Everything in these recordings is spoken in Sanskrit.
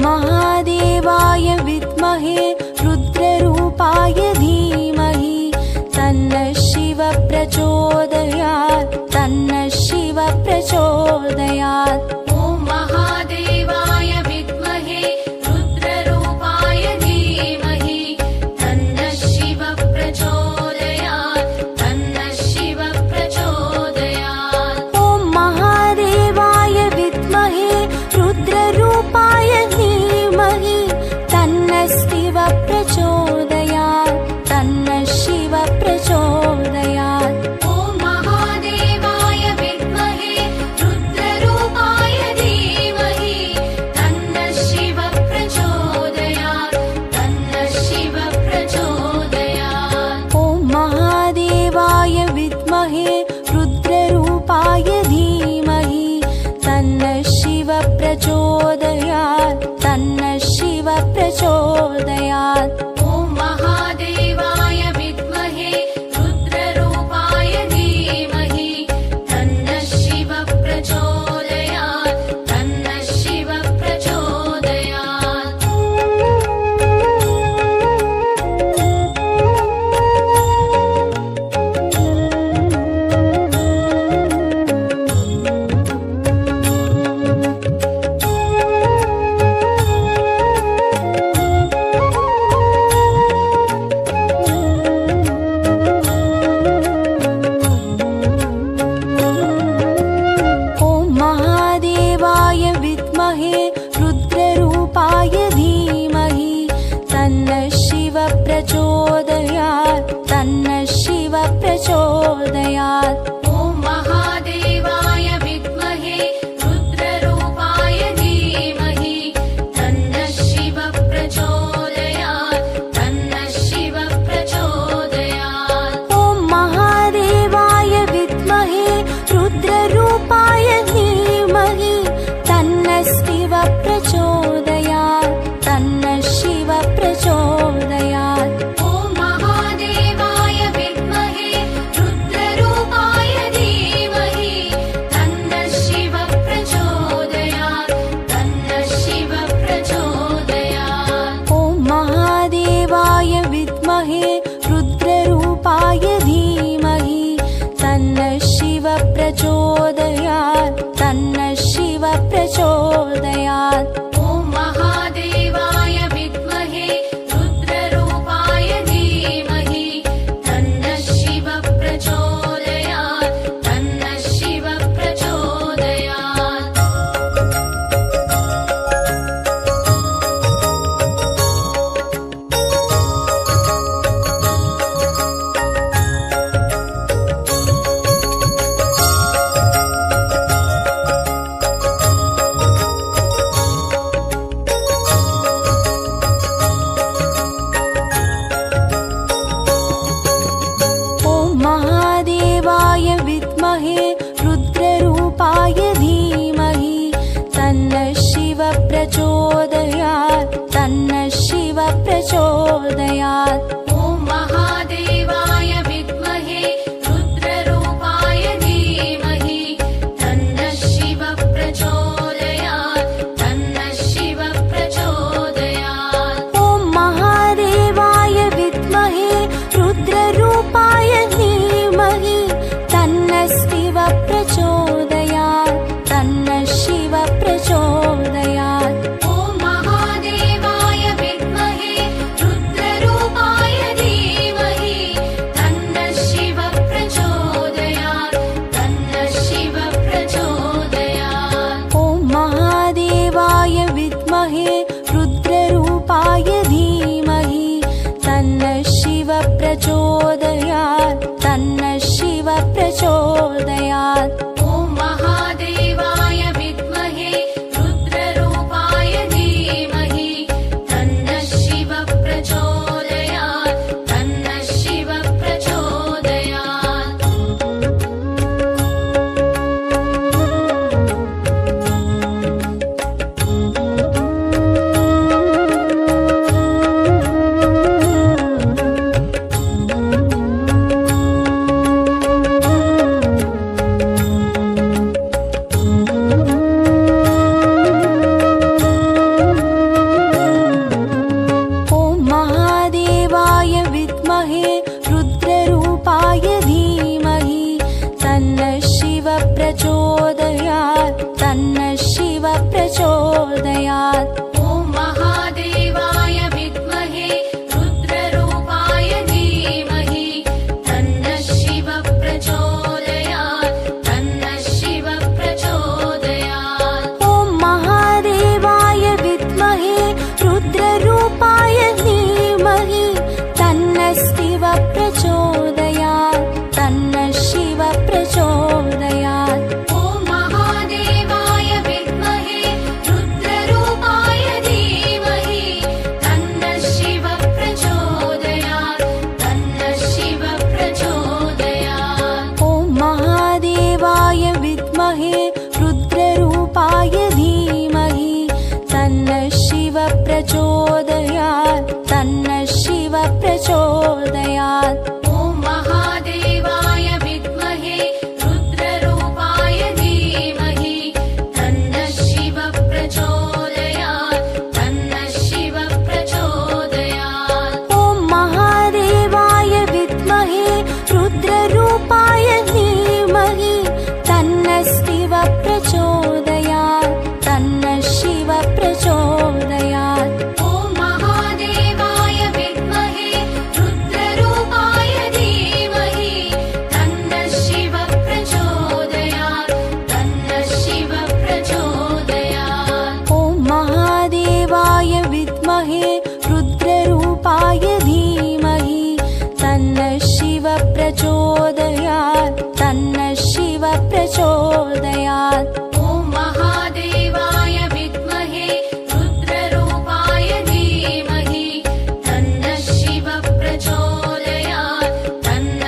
महादेवाय विद्महे रुद्ररूपाय धीमहि तन्नः शिवः प्रचोदयात् तन्नः शिवः प्रचोदयात्। ॐ महादेवाय विद्महे रुद्ररूपाय धीमहि तन्नः शिवः प्रचोदयात् तन्नः शिवः प्रचोदयात्। ॐ महादेवाय विद्महे रुद्ररूपाय धीमहि तन्नः शिवः प्रचोदयात् तन्नः शिवः प्रचोदयात्। ॐ महादेवाय विद्महे रुद्ररूपाय धीमहि तन्नः शिवः प्रचोदयात् तन्नः शिवः प्रचोदयात्। ॐ महादेवाय विद्महे रुद्ररूपाय धीमहि तन्नः शिवः प्रचोदयात् तन्नः शिवः प्रचोदयात्। ॐ महादेवाय विद्महे रुद्ररूपाय धीमहि तन्नः शिवः प्रचोदयात् तन्नः शिवः प्रचोदयात्। ॐ महादेवाय विद्महे रुद्ररूपाय धीमहि तन्नः शिवः प्रचोदयात् तन्नः शिवः प्रचोदयात्। ॐ महादेवाय विद्महे रुद्ररूपाय धीमहि तन्नः शिवः प्रचोदयात् तन्नः शिवः प्रचोदयात्। ॐ महादेवाय विद्महे रुद्ररूपाय धीमहि तन्नः शिवः प्रचोदयात् तन्नः शिवः प्रचोदयात्। ॐ महादेवाय विद्महे रुद्ररूपाय धीमहि तन्नः शिवः प्रचोदयात् तन्नः शिवः प्रचोदयात्। ॐ महादेवाय विद्महे रुद्ररूपाय धीमहि तन्नः शिवः प्रचोदयात् तन्नः शिवः प्रचोदयात्। ॐ महादेवाय विद्महे रुद्ररूपाय धीमहि तन्नः शिवः प्रचोदयात् तन्नः शिवः प्रचोदयात्। ॐ महादेवाय विद्महे रुद्ररूपाय धीमहि तन्नः शिवः प्रचोदयात् तन्नः शिवः प्रचोदयात्। ॐ महादेवाय विद्महे रुद्ररूपाय धीमहि तन्नः शिवः प्रचोदयात् तन्नः शिवः प्रचोदयात्। ॐ महादेवाय विद्महे रुद्ररूपाय धीमहि तन्नः शिवः प्रचोदयात् प्रचोदयात् तन्नः शिव प्रचोदयात् ॐ महादेवाय विद्महे रुद्ररूपाय धीमहि तन्नः शिव प्रचोदयात् तन्नः शिव प्रचोदयात् ॐ महादेवाय विद्महे रुद्ररूपाय धीमहि तन्नः शिव प्रचोदयात् तन्नः शिव प्रचोदयात् ॐ महादेवाय विद्महे रुद्ररूपाय धीमहि तन्नः शिव प्रचोदयात् तन्नः शिव प्रचोदयात् ॐ महादेवाय विद्महे रुद्ररूपाय धीमहि तन्नः शिव प्रचोदयात् तन्नः शिव प्रचोदयात् ॐ महादेवाय विद्महे रुद्ररूपाय धीमहि तन्नः शिव प्रचोदयात् तन्नः शिव प्रचोदयात् ॐ महादेवाय विद्महे रुद्ररूपाय धीमहि तन्नः शिव प्रचोदयात् तन्नः शिव प्रचोदयात् ॐ महादेवाय विद्महे रुद्ररूपाय धीमहि तन्नः शिव प्रचोदयात् तन्नः शिव प्रचोदयात् ॐ महादेवाय विद्महे रुद्ररूपाय धीमहि तन्नः शिव प्रचोदयात् तन्नः शिव प्रचोदयात् ॐ महादेवाय विद्महे रुद्ररूपाय धीमहि तन्नः शिव प्रचोदयात् तन्नः शिव प्रचोदयात्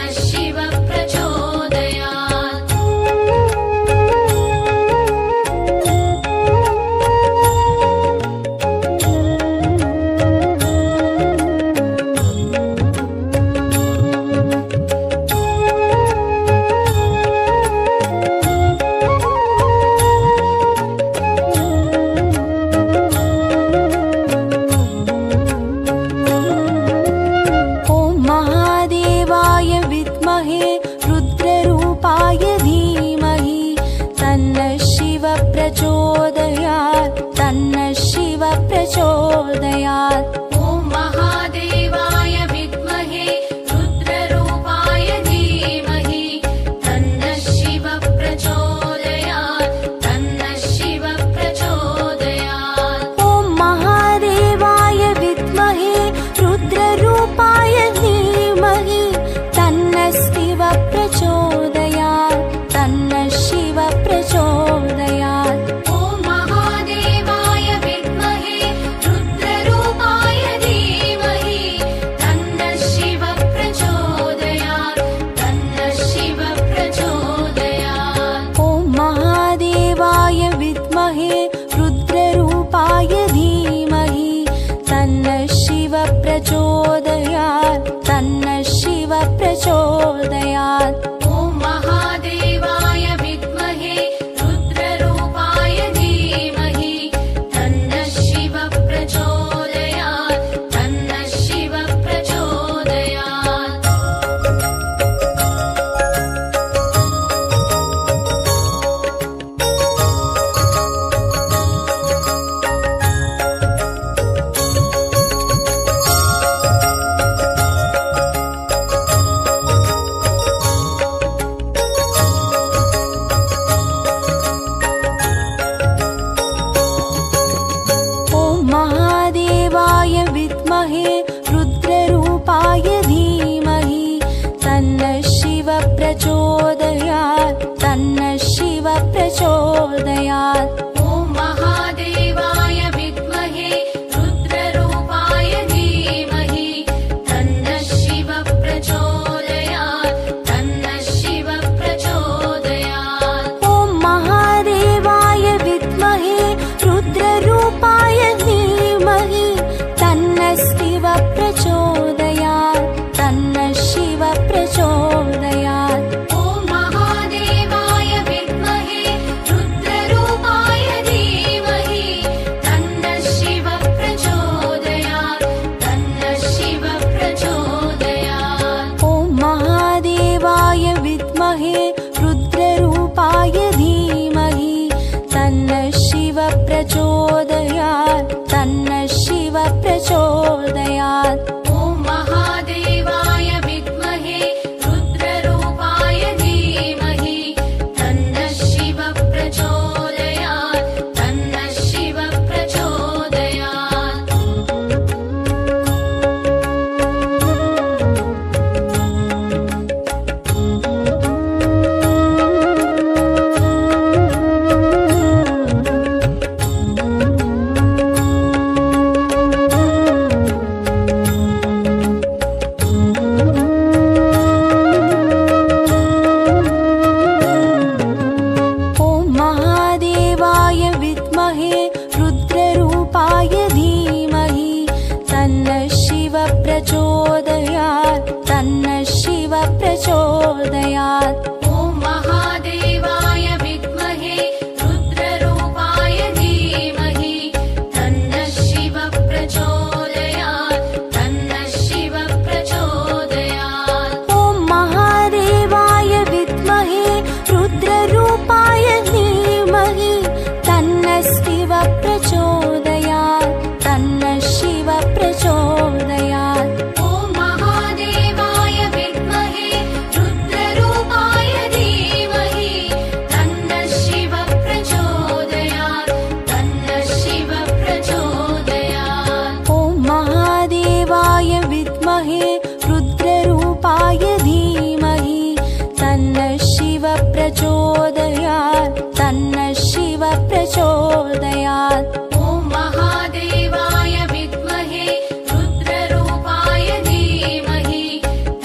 ॐ महादेवाय विद्महे रुद्ररूपाय धीमहि तन्नः शिव प्रचोदयात् तन्नः शिव प्रचोदयात् ॐ महादेवाय विद्महे रुद्ररूपाय धीमहि तन्नः शिव प्रचोदयात् तन्नः शिव प्रचोदयात् ॐ महादेवाय विद्महे रुद्ररूपाय धीमहि तन्नः शिव प्रचोदयात् तन्नः शिव प्रचोदयात् ॐ महादेवाय विद्महे रुद्ररूपाय धीमहि तन्नः शिव प्रचोदयात् तन्नः शिव प्रचोदयात् ॐ महादेवाय विद्महे रुद्ररूपाय धीमहि तन्नः शिव प्रचोदयात् तन्नः शिव प्रचोदयात् ॐ महादेवाय विद्महे रुद्ररूपाय धीमहि तन्नः शिव प्रचोदयात् तन्नः शिव प्रचोदयात् ॐ महादेवाय विद्महे रुद्ररूपाय धीमहि तन्नः शिव प्रचोदयात् तन्नः शिव प्रचोदयात् ॐ महादेवाय विद्महे रुद्ररूपाय धीमहि तन्नः शिव प्रचोदयात् तन्नः शिव प्रचोदयात् ॐ महादेवाय विद्महे रुद्ररूपाय धीमहि तन्नः शिव प्रचोदयात् तन्नः शिव प्रचोदयात् ॐ महादेवाय विद्महे रुद्ररूपाय प्रचोदयात् तन्नः शिव प्रचोदयात्। ॐ महादेवाय विद्महे रुद्ररूपाय धीमहि तन्नः शिव प्रचोदयात् तन्नः शिव प्रचोदयात्। ॐ महादेवाय विद्महे रुद्ररूपाय धीमहि तन्नः शिव प्रचोदयात् तन्नः शिव प्रचोदयात्। ॐ महादेवाय विद्महे रुद्ररूपाय धीमहि तन्नः शिव प्रचोदयात् तन्नः शिव प्रचोदयात्। ॐ महादेवाय विद्महे रुद्ररूपाय धीमहि तन्नः शिव प्रचोदयात् तन्नः शिव प्रचोदयात्। ॐ महादेवाय विद्महे रुद्ररूपाय धीमहि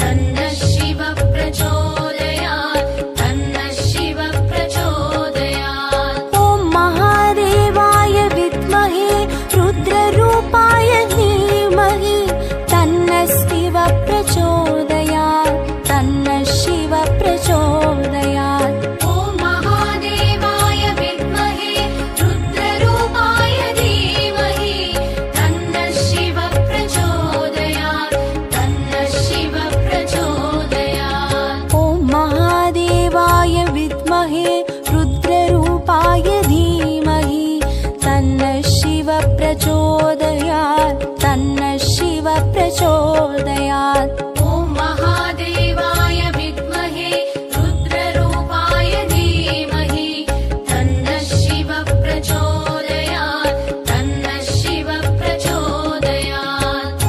तन्नः शिव प्रचोदयात् तन्नः शिव प्रचोदयात्। ॐ महादेवाय विद्महे रुद्ररूपाय धीमहि तन्नः शिव प्रचोदयात् तन्नः शिव प्रचोदयात्। ॐ महादेवाय विद्महे रुद्ररूपाय धीमहि तन्नः शिव प्रचोदयात् तन्नः शिव प्रचोदयात्। ॐ महादेवाय विद्महे रुद्ररूपाय धीमहि तन्नः शिव प्रचोदयात् तन्नः शिव प्रचोदयात्। ॐ महादेवाय विद्महे रुद्ररूपाय धीमहि तन्नः शिव प्रचोदयात् तन्नः शिव प्रचोदयात्।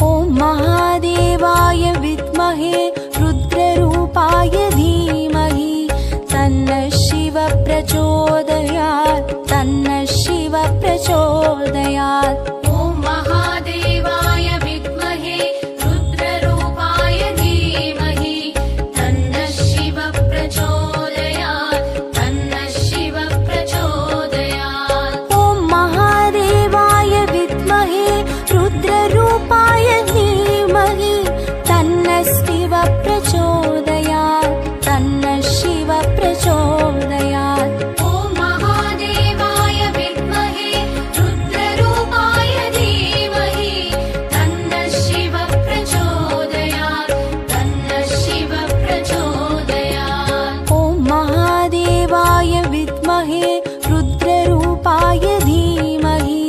ॐ महादेवाय विद्महे रुद्ररूपाय धीमहि तन्नः शिव प्रचोदयात् तन्नः शिव प्रचोदयात्। ॐ महादेवाय विद्महे रुद्ररूपाय धीमहि तन्नः शिव प्रचोदयात् तन्नः शिव प्रचोदयात्। ॐ महादेवाय विद्महे रुद्ररूपाय धीमहि तन्नः शिव प्रचोदयात् तन्नः शिव प्रचोदयात्। ॐ महादेवाय विद्महे रुद्ररूपाय धीमहि तन्नः शिव प्रचोदयात् तन्नः शिव प्रचोदयात्। ॐ महादेवाय विद्महे रुद्ररूपाय धीमहि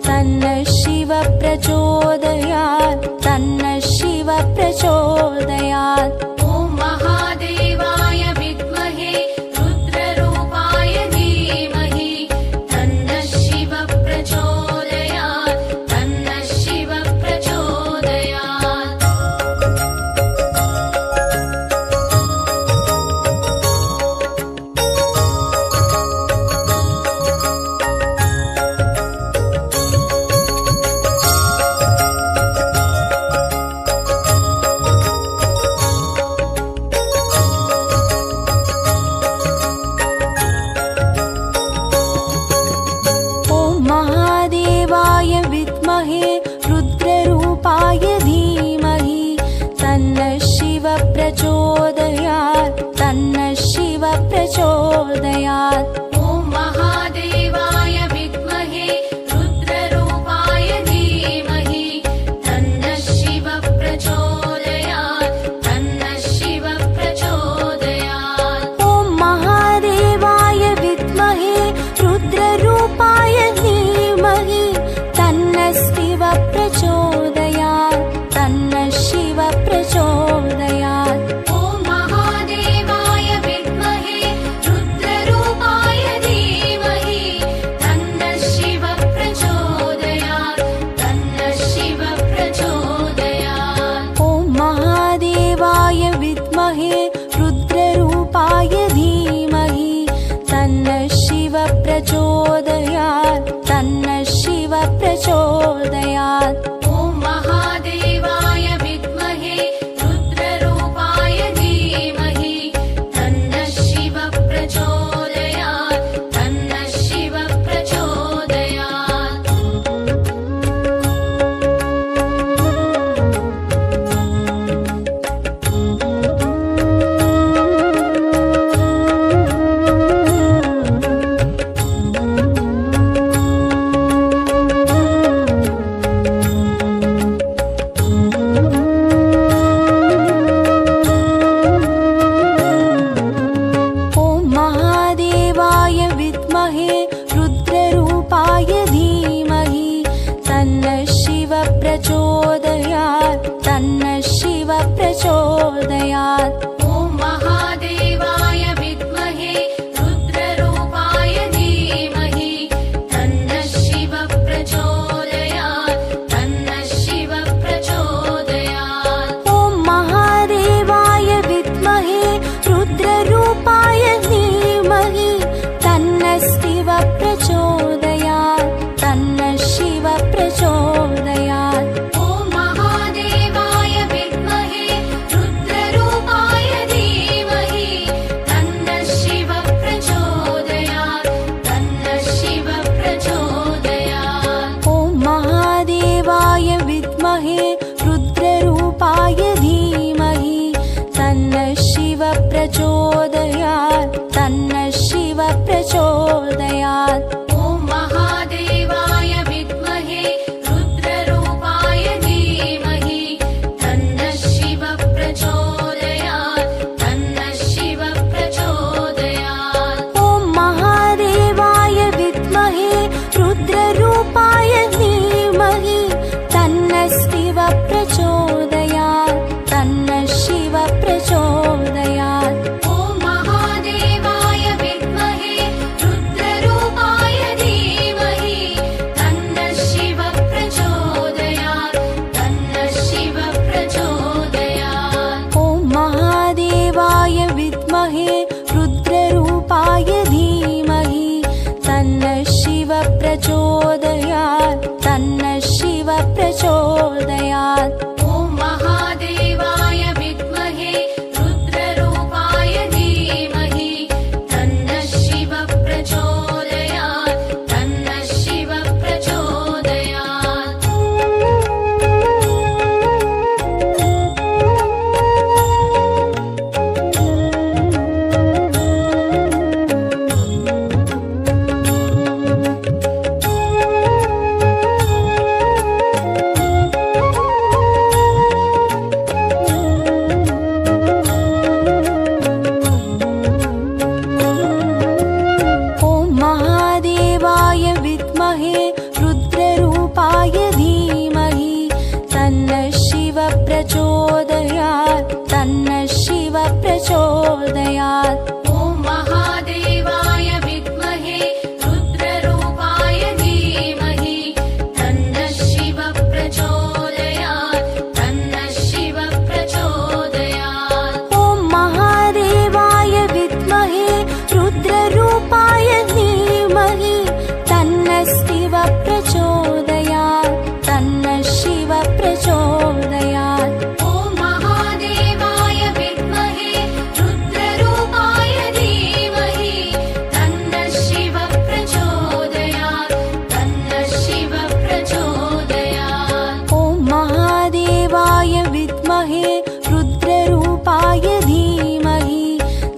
तन्नः शिव प्रचोदयात् तन्नः शिव प्रचोदयात्। ॐ महादेवाय विद्महे रुद्ररूपाय धीमहि तन्नः शिव प्रचोदयात् तन्नः शिव प्रचोदयात्। ॐ महादेवाय विद्महे रुद्ररूपाय धीमहि तन्नः शिव प्रचोदयात् तन्नः शिव प्रचोदयात्। ॐ महादेवाय विद्महे रुद्ररूपाय धीमहि तन्नः शिव प्रचोदयात् तन्नः शिव प्रचोदयात्। ॐ महादेवाय विद्महे रुद्ररूपाय धीमहि तन्नः शिव प्रचोदयात् तन्नः शिव प्रचोदयात्। ॐ महादेवाय विद्महे रुद्ररूपाय प्रचोदयात् तन्नः शिव प्रचोदयात् ॐ महादेवाय विद्महे रुद्ररूपाय धीमहि तन्नः शिव प्रचोदयात् तन्नः शिव प्रचोदयात् ॐ महादेवाय विद्महे रुद्ररूपाय धीमहि तन्नः शिव प्रचोदयात् तन्नः शिव प्रचोदयात् ॐ महादेवाय विद्महे रुद्ररूपाय धीमहि तन्नः शिव प्रचोदयात् तन्नः शिव प्रचोदयात् ॐ महादेवाय विद्महे रुद्ररूपाय धीमहि तन्नः शिव प्रचोदयात् तन्नः शिव प्रचोदयात् ॐ महादेवाय विद्महे रुद्ररूपाय धीमहि तन्नः शिव प्रचोदयात् तन्नः शिव प्रचोदयात् ॐ महादेवाय विद्महे रुद्ररूपाय धीमहि तन्नः शिव प्रचोदयात् तन्नः शिव प्रचोदयात् ॐ महादेवाय विद्महे रुद्ररूपाय धीमहि तन्नः शिव प्रचोदयात् तन्नः शिव प्रचोदयात् ॐ महादेवाय विद्महे रुद्ररूपाय धीमहि तन्नः शिव प्रचोदयात् तन्नः शिव प्रचोदयात् ॐ महादेवाय विद्महे रुद्ररूपाय धीमहि तन्नः शिव प्रचोदयात् तन्नः शिव प्रचोदयात् ॐ महादेवाय विद्महे रुद्ररूपाय धीमहि तन्नः शिव प्रचोदयात् तन्नः शिव प्रचोदयात् ॐ महादेवाय विद्महे रुद्ररूपाय धीमहि तन्नः शिव प्रचोदयात् तन्नः शिव प्रचोदयात् ॐ महादेवाय विद्महे रुद्ररूपाय धीमहि तन्नः शिव प्रचोदयात् तन्नः शिव प्रचोदयात् ॐ महादेवाय विद्महे रुद्ररूपाय धीमहि तन्नः शिव प्रचोदयात् तन्नः शिव प्रचोदयात् ॐ महादेवाय विद्महे रुद्ररूपाय धीमहि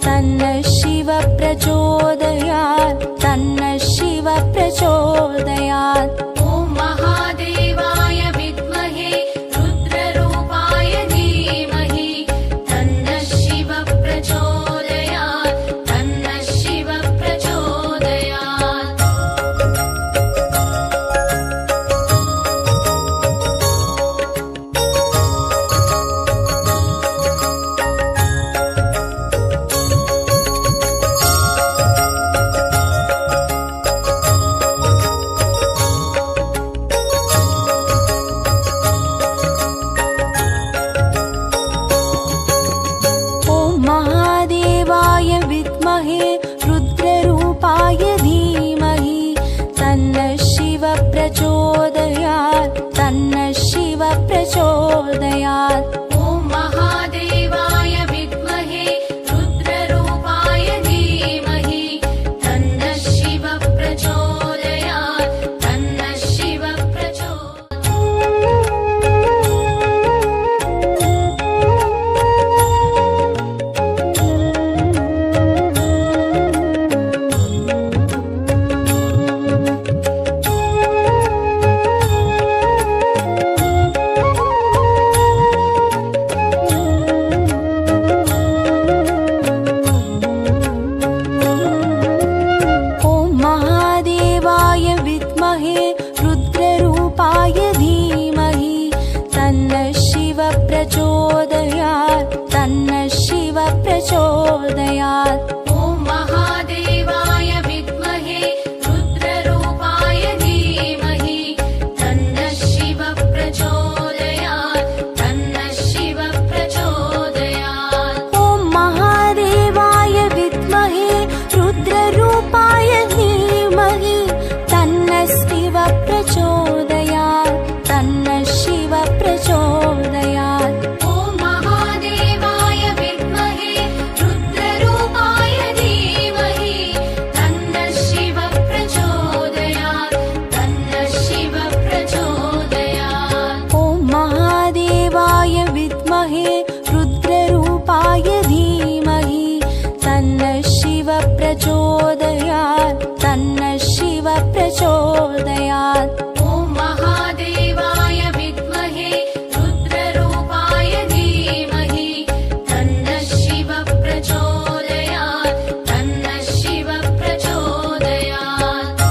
तन्नः शिव प्रचोदयात् तन्नः शिव प्रचोदयात् ॐ महादेवाय विद्महे रुद्ररूपाय धीमहि तन्नः शिव प्रचोदयात् तन्नः शिव प्रचोदयात् ॐ प्रचोदयात् तन्नः शिव प्रचोदयात् ॐ महादेवाय विद्महे रुद्ररूपाय धीमहि तन्नः शिव प्रचोदयात् तन्नः शिव प्रचोदयात् ॐ महादेवाय विद्महे रुद्ररूपाय धीमहि तन्नः शिव प्रचोदयात् तन्नः शिव प्रचोदयात् ॐ महादेवाय विद्महे रुद्ररूपाय धीमहि तन्नः शिव प्रचोदयात् तन्नः शिव प्रचोदयात् ॐ महादेवाय विद्महे रुद्ररूपाय धीमहि तन्नः शिव प्रचोदयात् तन्नः शिव प्रचोदयात् ॐ महादेवाय विद्महे रुद्ररूपाय धीमहि तन्नः शिव प्रचोदयात् तन्नः शिव प्रचोदयात्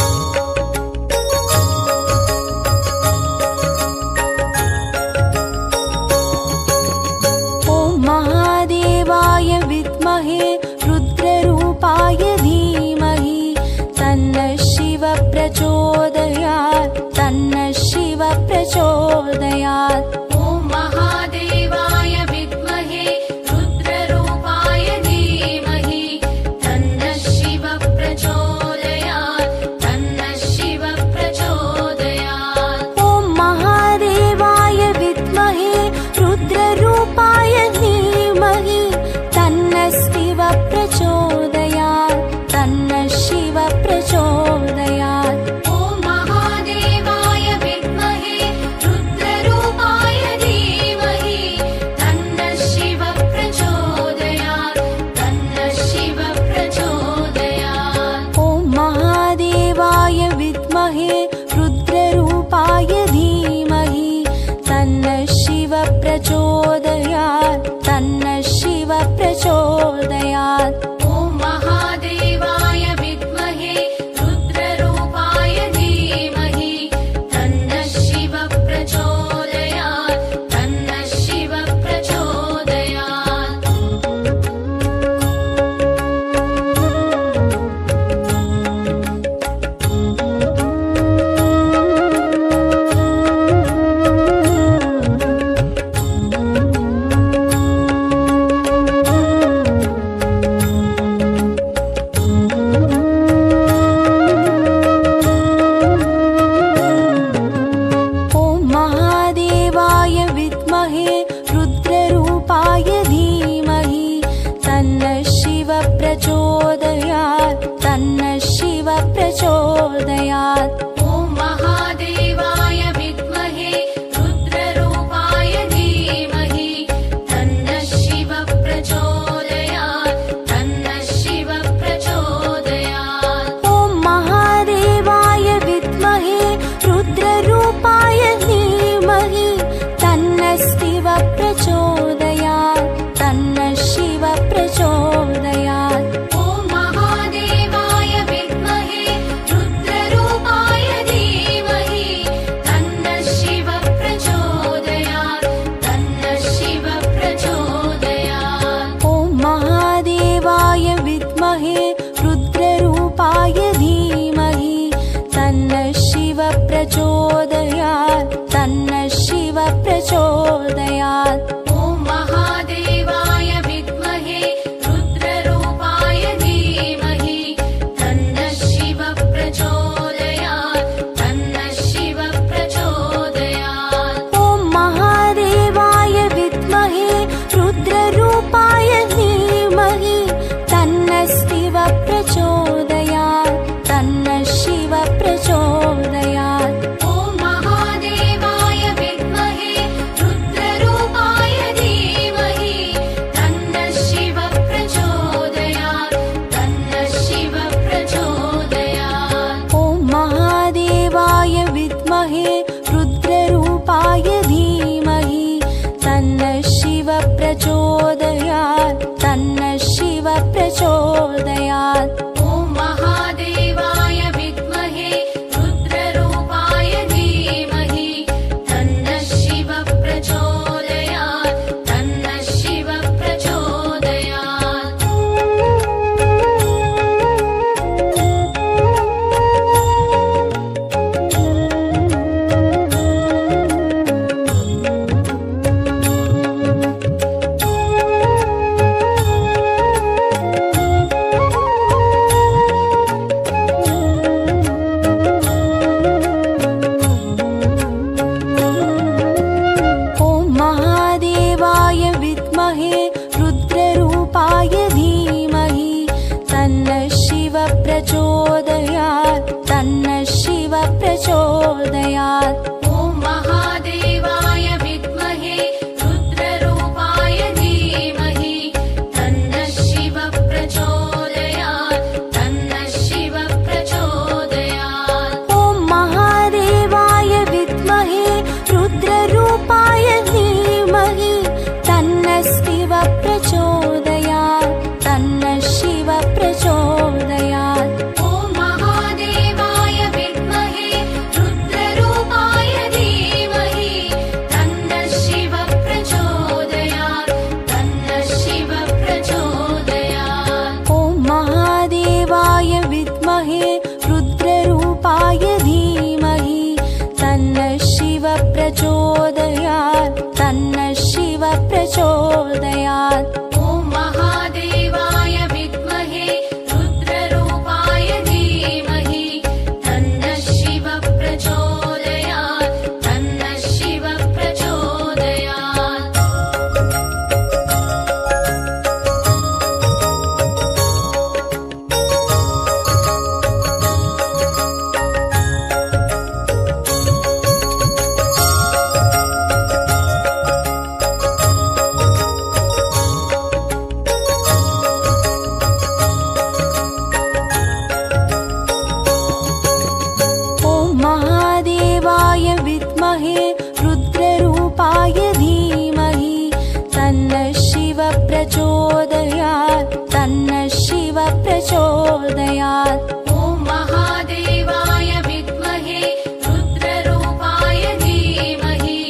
ॐ प्रचोदयात् तन्नः शिव प्रचोदयात् ॐ महादेवाय विद्महे रुद्ररूपाय धीमहि तन्नः शिव प्रचोदयात् तन्नः शिव प्रचोदयात् महादेवाय विद्महे रुद्ररूपाय धीमहि तन्नः शिव प्रचोदयात् तन्नः शिव प्रचोदयात् ॐ महादेवाय विद्महे रुद्ररूपाय धीमहि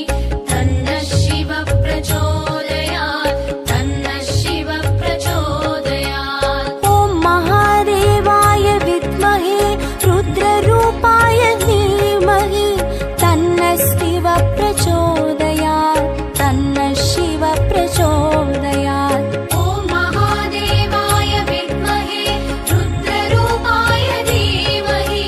तन्नः शिव प्रचोदयात् तन्नः शिव प्रचोदयात् ॐ महादेवाय विद्महे रुद्ररूपाय धीमहि तन्नः शिव प्रचोदयात् तन्नः शिव प्रचोदयात् ॐ महादेवाय विद्महे रुद्ररूपाय धीमहि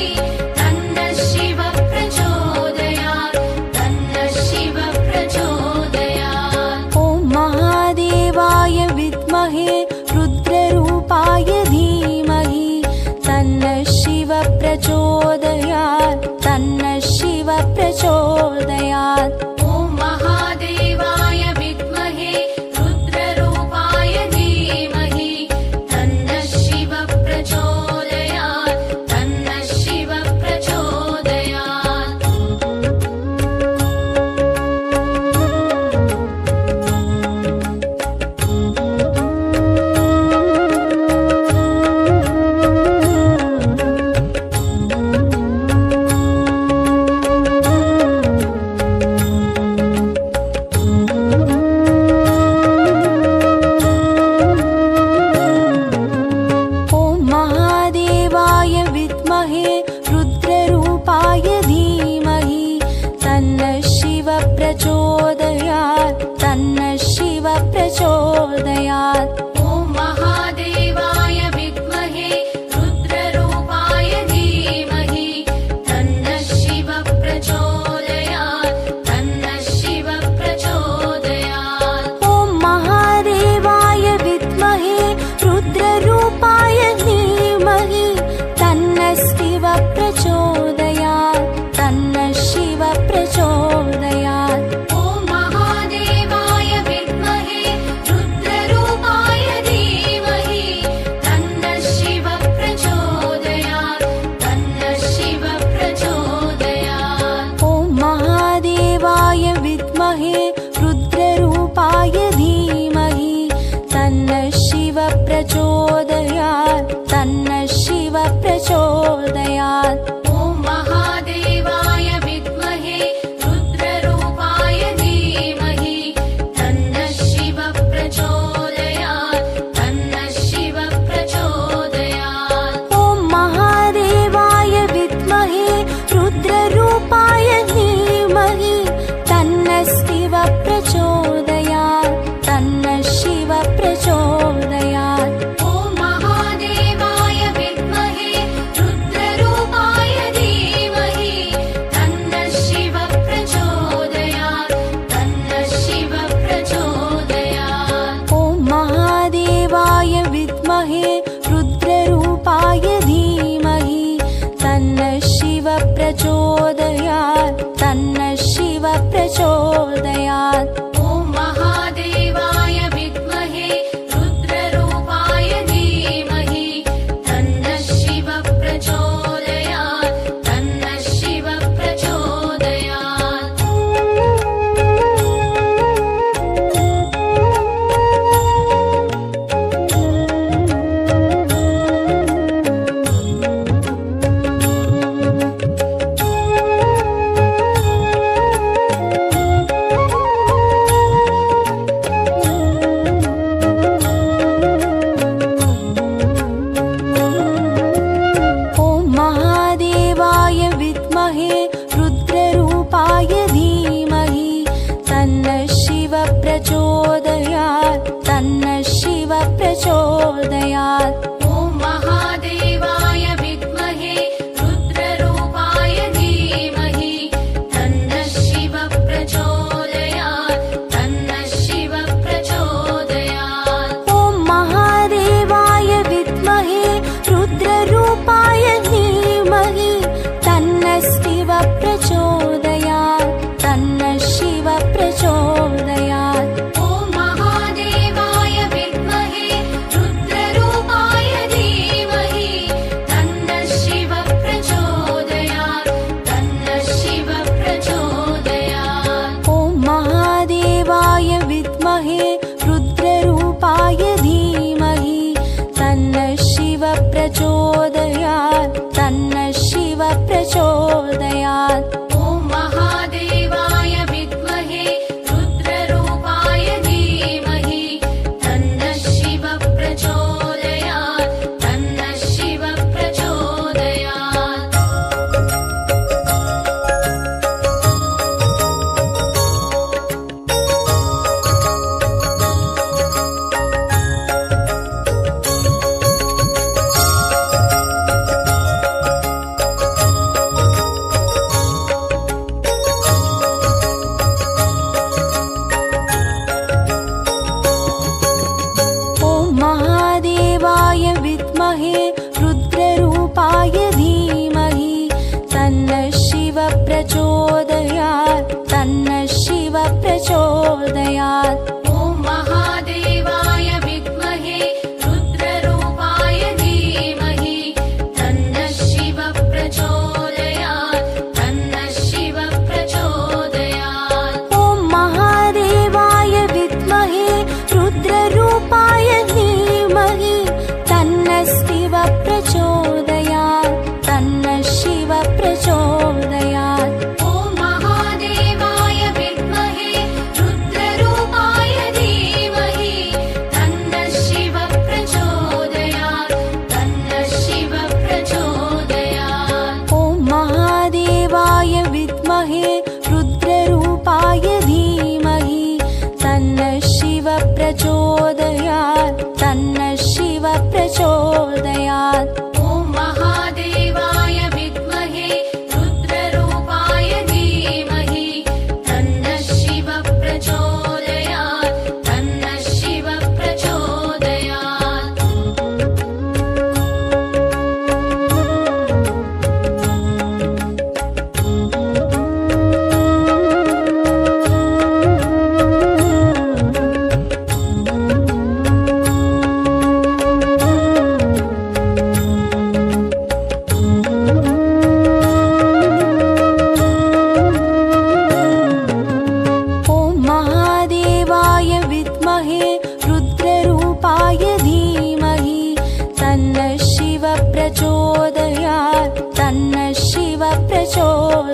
तन्नः शिव प्रचोदयात् तन्नः शिव प्रचोदयात् ॐ महादेवाय विद्महे रुद्ररूपाय धीमहि तन्नः शिव प्रचोदयात् तन्नः शिव प्रचोदयात् ॐ महादेवाय विद्महे रुद्ररूपाय धीमहि तन्नः शिव प्रचोदयात् तन्नः शिव प्रचोदयात् ॐ महादेवाय विद्महे रुद्ररूपाय धीमहि तन्नः शिव प्रचोदयात् तन्नः शिव प्रचोदयात् ॐ महादेवाय विद्महे रुद्ररूपाय धीमहि तन्नः शिव प्रचोदयात् तन्नः शिव प्रचोदयात् ॐ महादेवाय विद्महे रुद्ररूपाय धीमहि तन्नः शिव प्रचोदयात् तन्नः शिव प्रचोदयात् ॐ महादेवाय विद्महे रुद्ररूपाय धीमहि तन्नः शिव प्रचोदयात् तन्नः शिव प्रचोदयात् ॐ महादेवाय विद्महे रुद्ररूपाय धीमहि तन्नः शिव प्रचोदयात् तन्नः शिव प्रचोदयात् ॐ महादेवाय विद्महे रुद्ररूपाय धीमहि तन्नः शिव प्रचोदयात् तन्नः शिव प्रचोदयात् ॐ महादेवाय विद्महे रुद्ररूपाय धीमहि तन्नः शिव प्रचोदयात् तन्नः शिव प्रचोदयात् ॐ महादेवाय विद्महे रुद्ररूपाय धीमहि तन्नः शिव प्रचोदयात् तन्नः शिव प्रचोदयात् ॐ महादेवाय विद्महे रुद्ररूपाय धीमहि तन्नः शिव प्रचोदयात् तन्नः शिव प्रचोदयात् ॐ महादेवाय विद्महे रुद्ररूपाय धीमहि तन्नः शिव प्रचोदयात् तन्नः शिव प्रचोदयात्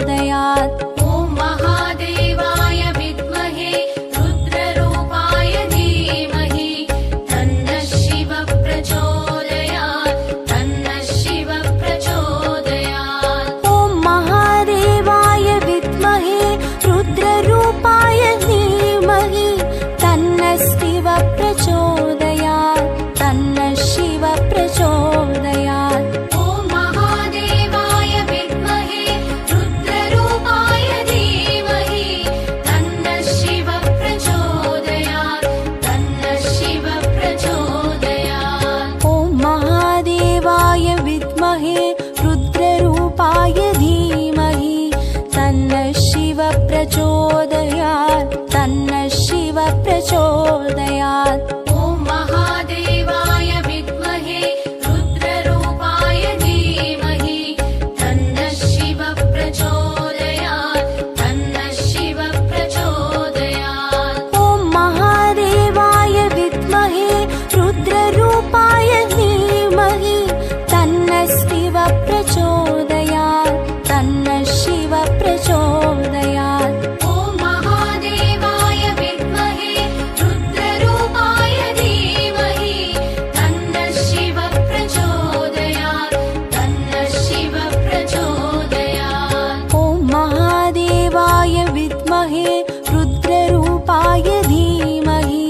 प्रचोदयात्। ॐ महादेवाय विद्महे रुद्ररूपाय धीमहि तन्नः शिवः प्रचोदयात् तन्नः शिवः प्रचोदयात्। ॐ महादेवाय विद्महे रुद्ररूपाय धीमहि तन्नः शिवः प्रचोदयात् तन्नः शिवः प्रचोदयात्। ॐ महादेवाय विद्महे रुद्ररूपाय धीमहि तन्नः शिवः प्रचोदयात् तन्नः शिवः प्रचोदयात्। ॐ महादेवाय विद्महे रुद्ररूपाय धीमहि तन्नः शिवः प्रचोदयात् तन्नः शिवः प्रचोदयात्। ॐ महादेवाय विद्महे रुद्ररूपाय धीमहि तन्नः शिवः प्रचोदयात् तन्नः शिवः प्रचोदयात्। ॐ महादेवाय विद्महे रुद्ररूपाय धीमहि तन्नः शिवः प्रचोदयात् तन्नः शिवः प्रचोदयात्। ॐ महादेवाय विद्महे रुद्ररूपाय धीमहि तन्नः शिवः प्रचोदयात् तन्नः शिवः प्रचोदयात्। ॐ महादेवाय विद्महे रुद्ररूपाय धीमहि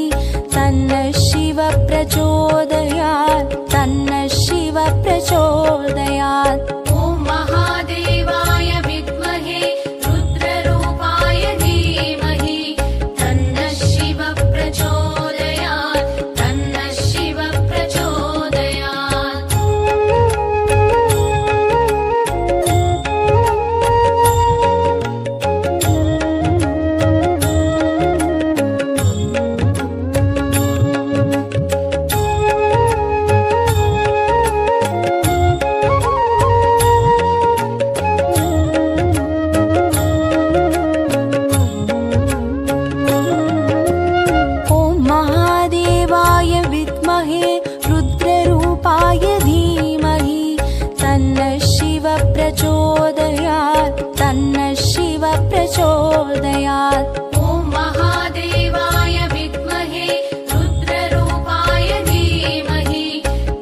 तन्नः शिवः प्रचोदयात् तन्नः शिवः प्रचोदयात्। ॐ महादेवाय विद्महे रुद्ररूपाय धीमहि तन्नः शिवः प्रचोदयात् तन्नः शिवः प्रचोदयात्। ॐ महादेवाय विद्महे रुद्ररूपाय धीमहि तन्नः शिवः प्रचोदयात् तन्नः शिवः प्रचोदयात्। ॐ महादेवाय विद्महे रुद्ररूपाय धीमहि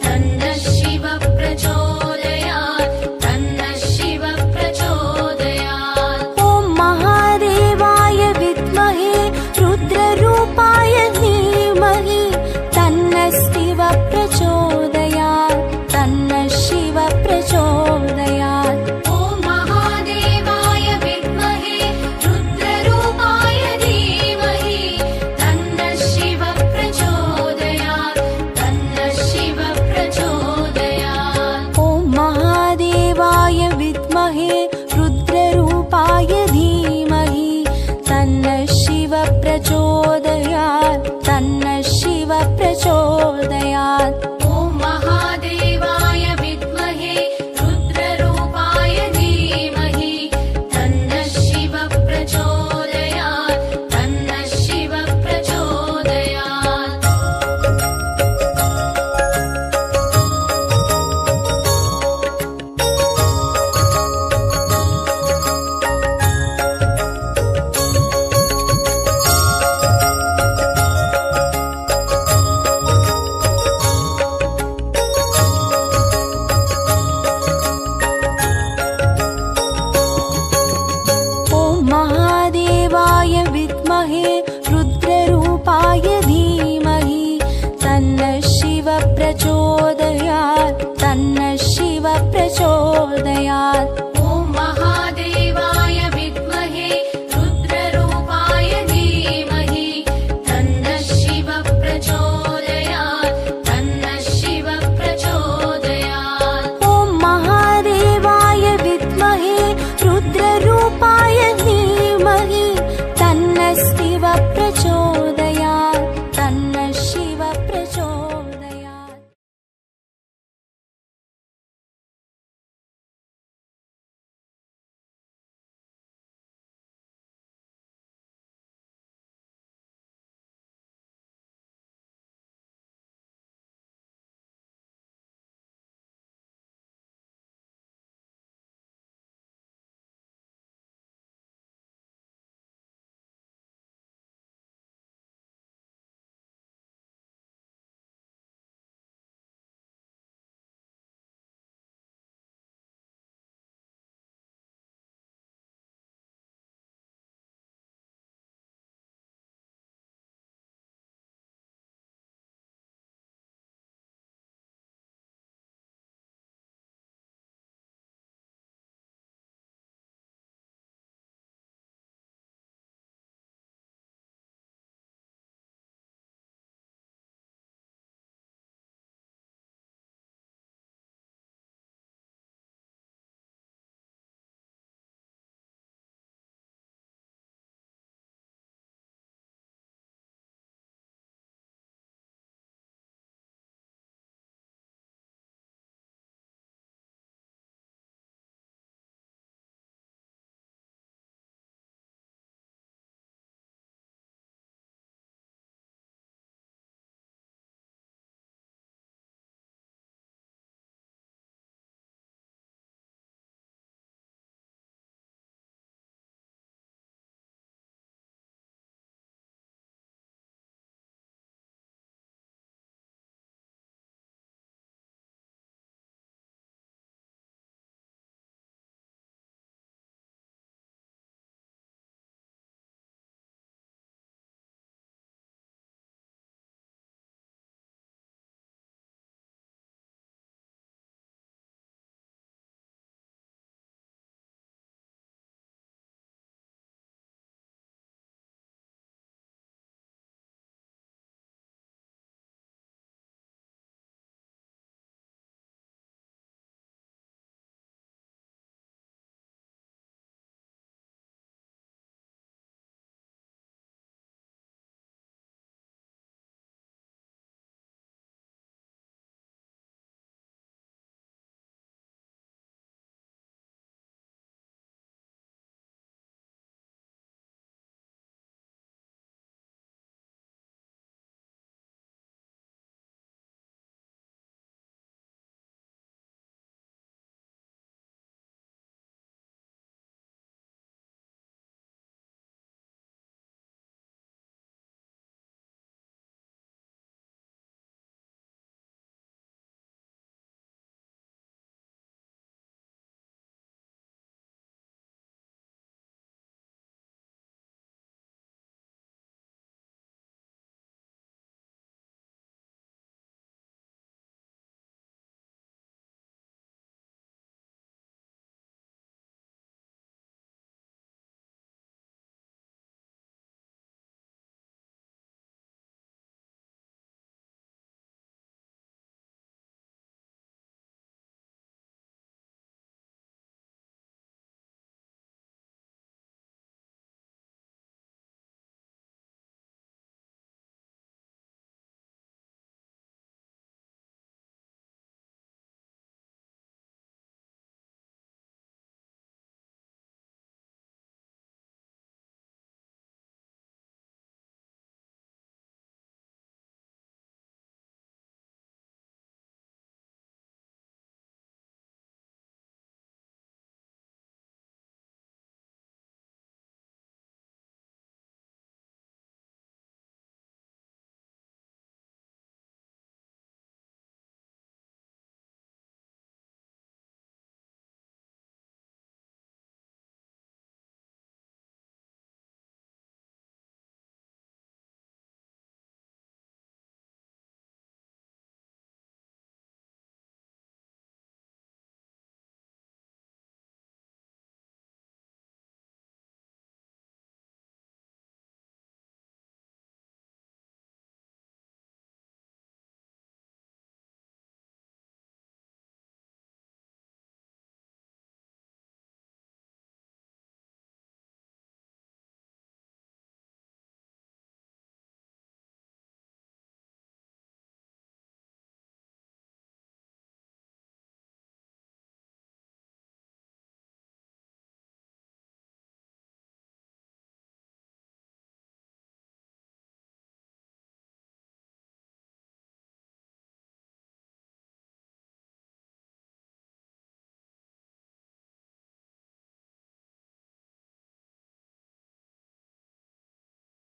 तन्नः शिवः प्रचोदयात् तन्नः शिवः प्रचोदयात्। ॐ महादेवाय विद्महे रुद्ररूपाय धीमहि तन्नः शिवः प्रचोदयात् तन्नः शिवः प्रचोदयात्। ॐ महादेवाय विद्महे रुद्ररूपाय धीमहि तन्नः शिवः प्रचोदयात् तन्नः शिवः प्रचोदयात्। ॐ महादेवाय विद्महे रुद्ररूपाय धीमहि तन्नः शिवः प्रचोदयात्